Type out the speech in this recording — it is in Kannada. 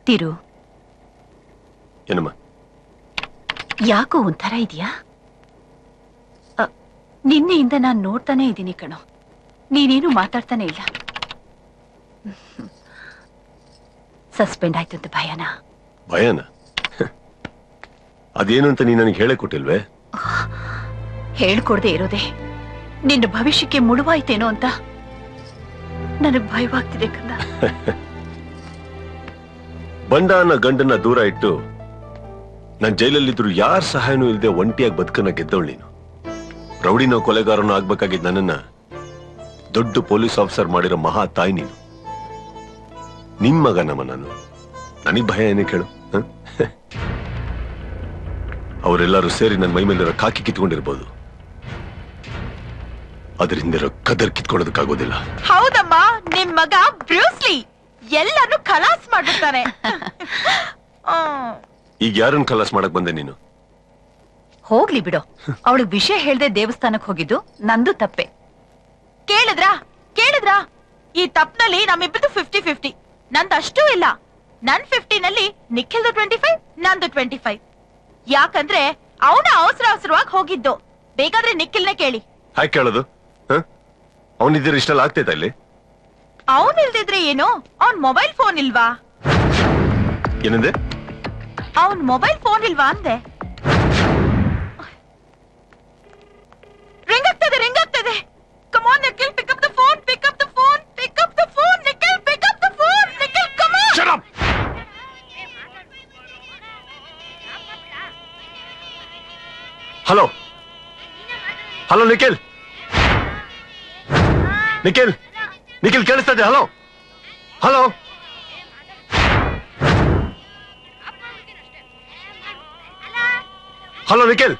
ತಿರು ಏನಮ್ಮ ಯಾಕೋ ಒಂಥರ ಇದೆಯಾ? ನಿನ್ನೆಯಿಂದ ನಾನು ನೋಡ್ತಾನೆ ಇದ್ದೀನಿ ಕಣೋ, ನೀನೇನು ಮಾತಾಡ್ತಾನೆ ಇಲ್ಲ. ಸಸ್ಪೆಂಡ್ ಆಯ್ತು ಅಂತ ಭಯನಾ? ಭಯನಾ? ಅದೇನು ಅಂತ ನೀ ನನಗೆ ಹೇಳೇ ಕೊಟ್ಟಿಲ್ವೇ? ಹೇಳ್ಕೊಡ್ದೆ ಇರೋದೆ ನಿನ್ನ ಭವಿಷ್ಯಕ್ಕೆ ಮುಳುವಾಯ್ತೇನೋ ಅಂತ ನನಗ್ ಭಯವಾಗ್ತಿದೆ ಕಂದ. ಬಂಡ ಅನ್ನೋ ಗಂಡನ್ನ ದೂರ ಇಟ್ಟು ನಾನ್ ಜೈಲಲ್ಲಿದ್ರು ಯಾರ ಸಹಾಯನೂ ಇಲ್ಲದೆ ಒಂಟಿಯಾಗಿ ಬದುಕನ್ನ ಗೆದ್ದವಳು ನೀನು. ರೌಡಿನೋ ಕೊಲೆಗಾರನೋ ಆಗ್ಬೇಕಾಗಿದ್ದ ನನ್ನನ್ನ ದೊಡ್ಡ ಪೊಲೀಸ್ ಆಫೀಸರ್ ಮಾಡಿರೋ ಮಹಾ ತಾಯಿ ನೀನು. ನಿನ್ ಮಗ ನಮ್ಮ ನಾನು, ನನಗ್ ಭಯ ಏನೇ ಕೇಳು? ಅವರೆಲ್ಲರೂ ಸೇರಿ ನನ್ನ ಮೈ ಮೇಲಿರೋ ಕಾಕಿ ಕಿತ್ಕೊಂಡಿರ್ಬೋದು, ಅದರಿಂದಿರೋ ಕದರ್ ಕಿತ್ಕೊಳ್ಳೋದಕ್ಕಾಗೋದಿಲ್ಲ. ಹೌದಮ್ಮ, ನಿಮ್ ಮಗ ಬ್ರೂಸ್ಲಿ ಎಲ್ಲಾನು ಖಲಾಸ್ ಮಾಡ್ಬಿಡ್ತಾನೆ. ಈಗ ಯಾರನ್ನ ಖಲಾಸ್ ಮಾಡಕ್ ಬಂದೆ ನೀನು? ಹೋಗ್ಲಿ ಬಿಡೋ, ಅವಳಿಗೆ ವಿಷಯ ಹೇಳ್ದೆ ದೇವಸ್ಥಾನಕ್ಕೆ ಹೋಗಿದ್ದು ನಂದು ತಪ್ಪೆ. ಕೇಳಿದ್ರಾ ಈ ತಪ್ಪಿನಲ್ಲಿ ನಮ್ಮಿಬ್ಬರದು 50-50. ನಂದಷ್ಟೂ ಇಲ್ಲ. ನನ್ 50ನಲ್ಲಿ ನಿಖಿಲ್ದು 25, ನಂದು 25. ಯಾಕಂದ್ರೆ ಅವನ ಅವಸರವಾಗಿ ಹೋಗಿದ್ದು. ಬೇಕಾದ್ರೆ ನಿಖಿಲ್ನೇ ಕೇಳಿ. ಹಾಗೆ ಕೇಳೋದು? ಅವನಿದ್ರೆ ಇಷ್ಟೆಲ್ಲ ಆಗ್ತೈತಾ ಇಲ್ಲಿ? ಅವನ್ ಇಲ್ದಿದ್ರೆ ಏನು, ಅವನ್ ಮೊಬೈಲ್ ಫೋನ್ ಇಲ್ವಾ? ಏನಂದೆ? ಅವನ್ ಮೊಬೈಲ್ ಫೋನ್ ಇಲ್ವಾ ಅಂದೆ. ರಿಂಗ್ ಆಗ್ತದೆ. Come on, Nikhil, pick up the phone. Nikhil, pick up the phone. Nikhil, come on. Shut up. Hello Nikhil ಕೇಳಿಸ್ತಾ ಇದೆ? ಹಲೋ ನಿಖಿಲ್.